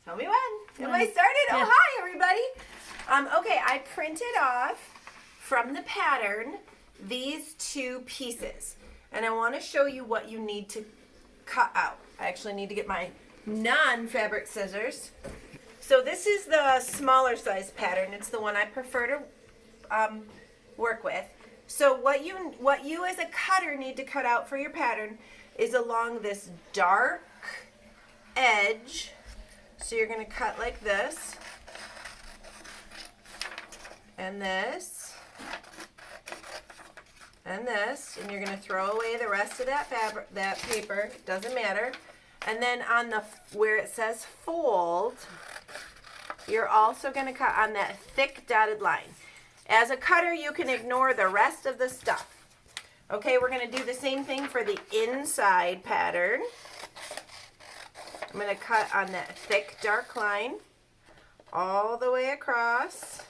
Tell me when. Am I started? Yeah. Oh, hi, everybody. Okay, I printed off from the pattern these two pieces. And I want to show you what you need to cut out. I actually need to get my non-fabric scissors. So this is the smaller size pattern. It's the one I prefer to work with. So what you as a cutter need to cut out for your pattern is along this dark edge. So you're going to cut like this, and this, and this, and you're going to throw away the rest of that fabric, that paper, doesn't matter. And then on the where it says fold, you're also going to cut on that thick dotted line. As a cutter, you can ignore the rest of the stuff. Okay, we're going to do the same thing for the inside pattern. I'm going to cut on that thick dark line all the way across.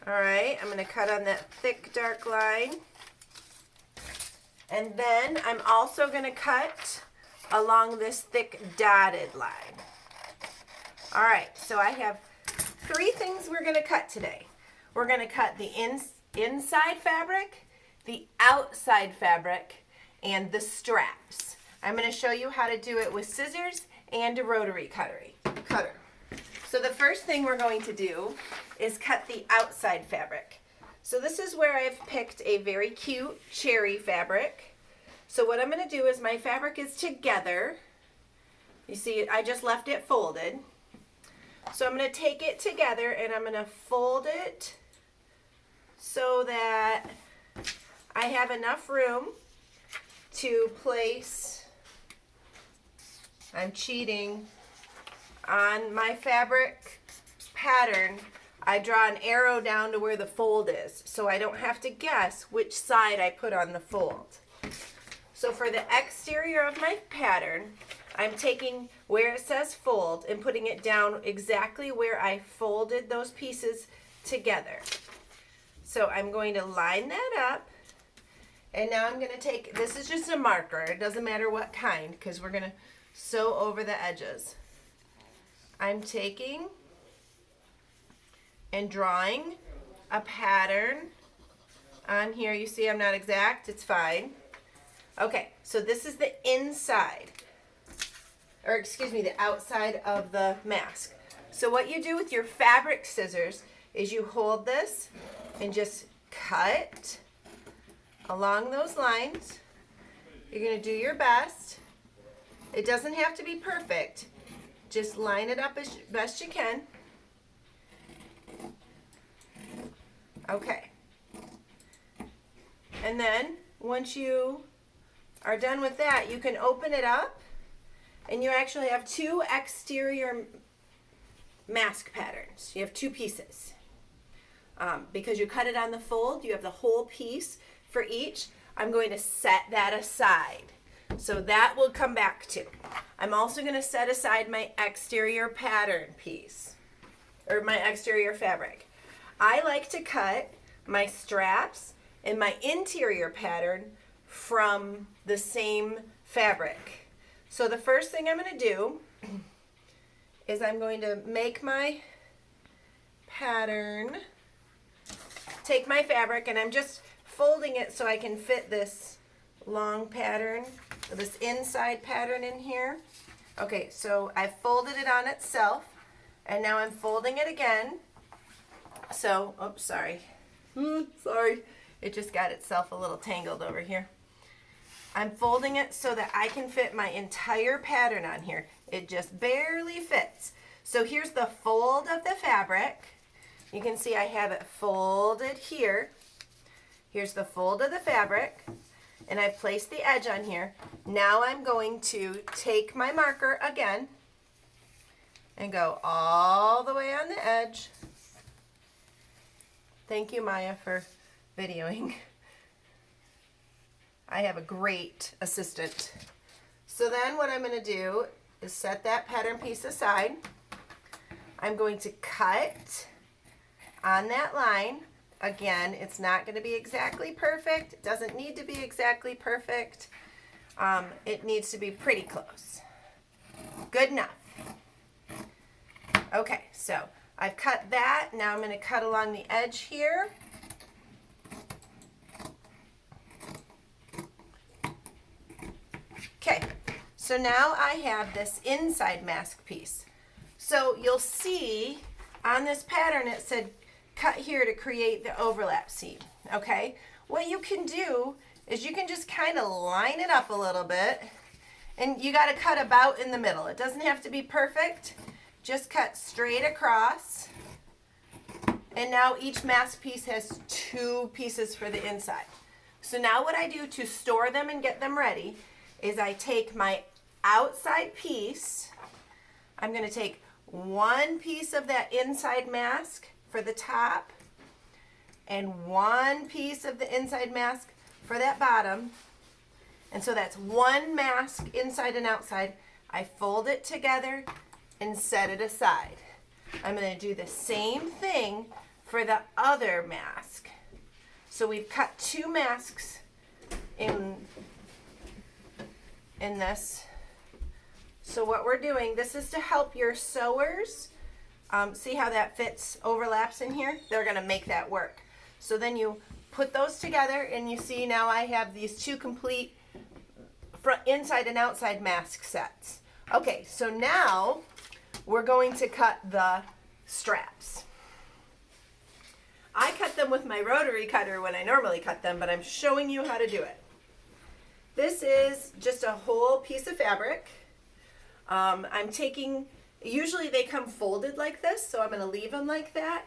All right, I'm going to cut on that thick dark line. And then I'm also going to cut along this thick dotted line. All right, so I have three things we're going to cut today. We're going to cut the inside fabric, the outside fabric, and the straps. I'm going to show you how to do it with scissors and a rotary cutter. So the first thing we're going to do is cut the outside fabric. So this is where I've picked a very cute cherry fabric. So what I'm going to do is my fabric is together. You see, I just left it folded. So I'm going to take it together and I'm going to fold it so that I have enough room to place, I'm cheating, on my fabric pattern. I draw an arrow down to where the fold is so I don't have to guess which side I put on the fold. So for the exterior of my pattern, I'm taking where it says fold and putting it down exactly where I folded those pieces together. So I'm going to line that up, and now I'm going to take, this is just a marker, it doesn't matter what kind because we're going to sew over the edges. I'm taking and drawing a pattern on here. You see I'm not exact, it's fine. Okay, so this is the inside, or excuse me, the outside of the mask. So what you do with your fabric scissors is you hold this and just cut along those lines. You're going to do your best. It doesn't have to be perfect. Just line it up as best you can. Okay. And then once you are done with that, you can open it up and you actually have two exterior mask patterns. You have two pieces. Because you cut it on the fold, you have the whole piece for each. I'm going to set that aside. So that will come back to. I'm also going to set aside my exterior pattern piece, or my exterior fabric. I like to cut my straps and my interior pattern from the same fabric. So the first thing I'm going to do is I'm going to make my pattern, take my fabric, and I'm just folding it so I can fit this long pattern, this inside pattern in here. Okay, so I folded it on itself, and now I'm folding it again. So, oops, sorry. Sorry. It just got itself a little tangled over here. I'm folding it so that I can fit my entire pattern on here. It just barely fits. So here's the fold of the fabric. You can see I have it folded here. Here's the fold of the fabric, and I've placed the edge on here. Now I'm going to take my marker again and go all the way on the edge. Thank you, Maya, for videoing. I have a great assistant. So then what I'm going to do is set that pattern piece aside. I'm going to cut on that line. Again, it's not going to be exactly perfect. It doesn't need to be exactly perfect. It needs to be pretty close. Good enough. Okay, so I've cut that. Now I'm going to cut along the edge here. Okay, so now I have this inside mask piece. So you'll see on this pattern it said cut here to create the overlap seam. Okay, what you can do is you can just kind of line it up a little bit, and you got to cut about in the middle. It doesn't have to be perfect. Just cut straight across. And now each mask piece has 2 pieces for the inside. So now what I do to store them and get them ready is I take my outside piece. I'm going to take 1 piece of that inside mask for the top and 1 piece of the inside mask for that bottom. And so that's 1 mask inside and outside. I fold it together and set it aside. I'm going to do the same thing for the other mask. So we've cut 2 masks in this. So what we're doing, this is to help your sewers. See how that fits, overlaps in here? They're going to make that work. So then you put those together and you see now I have these 2 complete front, inside and outside mask sets. Okay, so now we're going to cut the straps. I cut them with my rotary cutter when I normally cut them, but I'm showing you how to do it. This is just a whole piece of fabric. I'm taking, usually they come folded like this, so I'm going to leave them like that.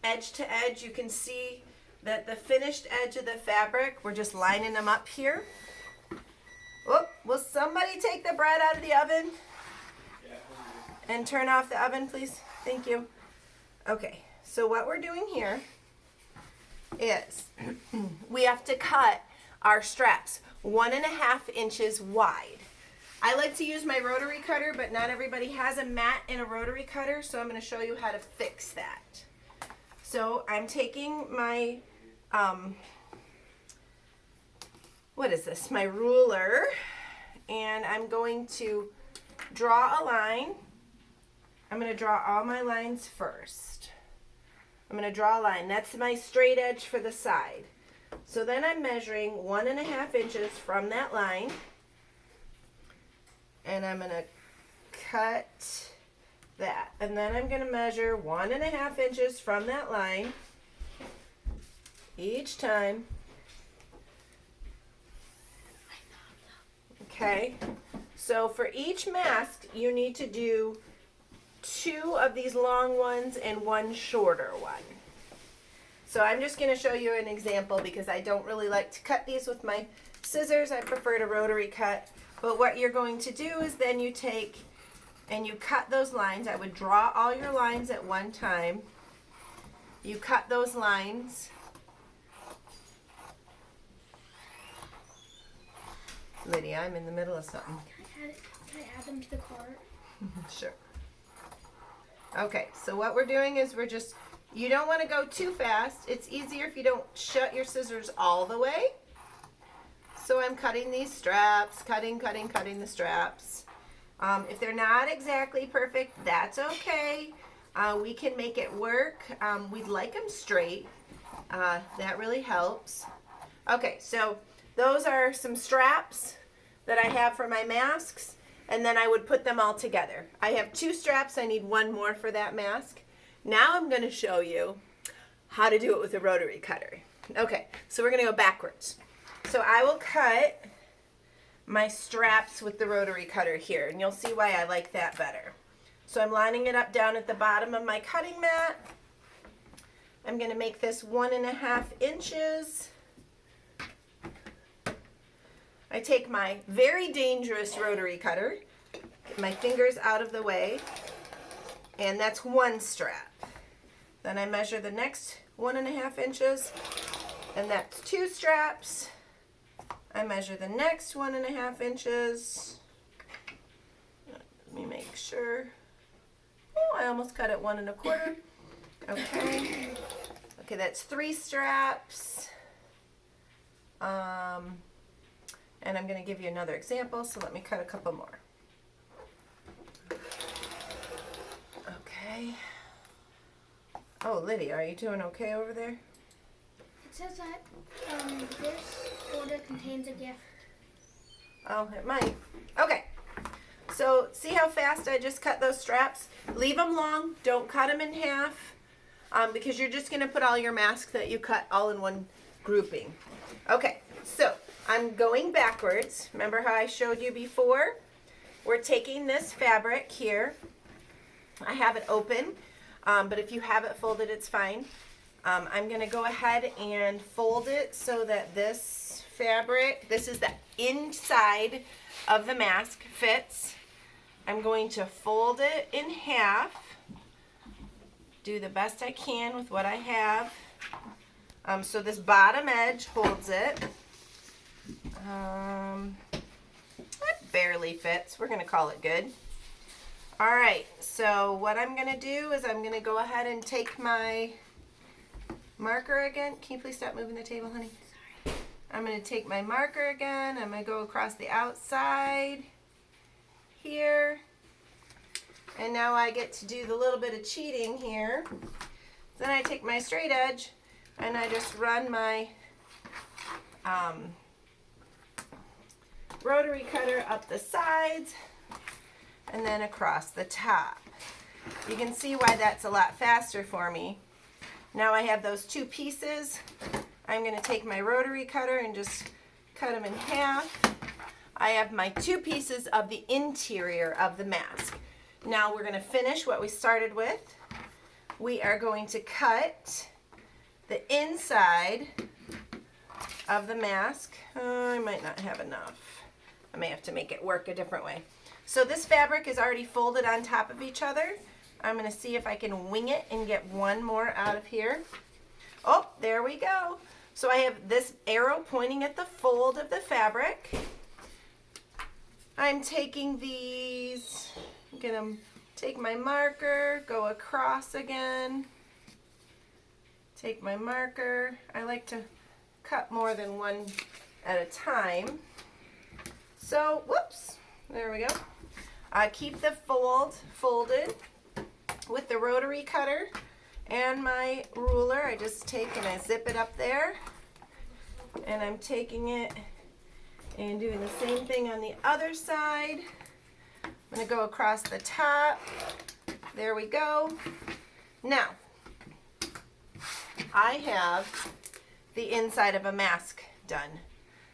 Edge to edge, you can see that the finished edge of the fabric, we're just lining them up here. Whoop, will somebody take the bread out of the oven? And turn off the oven, please? Thank you. Okay, so what we're doing here is we have to cut our straps 1.5 inches wide. I like to use my rotary cutter, but not everybody has a mat and a rotary cutter, so I'm going to show you how to fix that. So I'm taking my, what is this? My ruler, and I'm going to draw a line. I'm going to draw all my lines first. I'm going to draw a line. That's my straight edge for the side. So then I'm measuring 1.5 inches from that line. And I'm going to cut that. And then I'm going to measure 1.5 inches from that line each time. Okay. So for each mask, you need to do 2 of these long ones and 1 shorter one. So I'm just going to show you an example because I don't really like to cut these with my scissors. I prefer to rotary cut. But what you're going to do is then you take and you cut those lines. I would draw all your lines at one time. You cut those lines. Lydia, I'm in the middle of something. Can I add them to the cart? Sure. Okay, so what we're doing is you don't want to go too fast. It's easier if you don't shut your scissors all the way. So I'm cutting these straps, cutting the straps. If they're not exactly perfect, that's okay. We can make it work. We'd like them straight. That really helps. Okay, so those are some straps that I have for my masks, and then I would put them all together. I have 2 straps. I need 1 more for that mask. Now I'm going to show you how to do it with a rotary cutter. Okay, so we're going to go backwards. So I will cut my straps with the rotary cutter here, and you'll see why I like that better. So I'm lining it up down at the bottom of my cutting mat. I'm going to make this 1.5 inches. I take my very dangerous rotary cutter, get my fingers out of the way, and that's 1 strap. Then I measure the next 1.5 inches, and that's 2 straps. I measure the next 1.5 inches. Let me make sure. Oh, I almost cut it 1 1/4. Okay. Okay, that's 3 straps. And I'm going to give you another example, so let me cut a couple more. Okay. Oh, Lydia, are you doing okay over there? It says that this folder contains a gift. Oh, it might. Okay. So, see how fast I just cut those straps? Leave them long. Don't cut them in half because you're just going to put all your masks that you cut all in one grouping. Okay, so I'm going backwards. Remember how I showed you before? We're taking this fabric here. I have it open, but if you have it folded, it's fine. I'm going to go ahead and fold it so that this fabric, this is the inside of the mask, fits. I'm going to fold it in half, do the best I can with what I have. So this bottom edge holds it. It barely fits. We're going to call it good. All right, so what I'm going to do is I'm going to go ahead and take my marker again. Can you please stop moving the table, honey? Sorry. I'm going to take my marker again. I'm going to go across the outside here. And now I get to do the little bit of cheating here. Then I take my straight edge and I just run my rotary cutter up the sides and then across the top. You can see why that's a lot faster for me. Now I have those two pieces. I'm going to take my rotary cutter and just cut them in half. I have my two pieces of the interior of the mask. Now we're going to finish what we started with. We are going to cut the inside of the mask. I might not have enough. I may have to make it work a different way. So this fabric is already folded on top of each other. I'm going to see if I can wing it and get one more out of here. Oh, there we go. So I have this arrow pointing at the fold of the fabric. I'm taking these, I'm going to take my marker, go across again. Take my marker. I like to cut more than one at a time. So, whoops, there we go. Keep the fold folded with the rotary cutter and my ruler. I just take and I zip it up there. And I'm taking it and doing the same thing on the other side. I'm going to go across the top. There we go. Now, I have the inside of a mask done.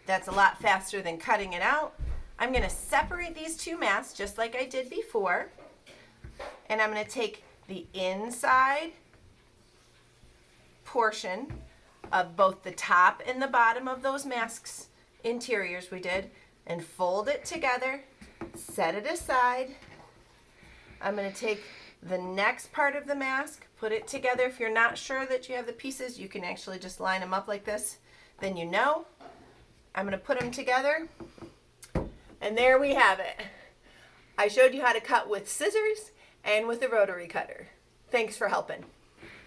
That's a lot faster than cutting it out. I'm going to separate these two masks just like I did before. And I'm going to take the inside portion of both the top and the bottom of those masks interiors we did and fold it together, set it aside. I'm going to take the next part of the mask, put it together. If you're not sure that you have the pieces, you can actually just line them up like this. Then you know. I'm going to put them together. And there we have it. I showed you how to cut with scissors and with a rotary cutter. Thanks for helping.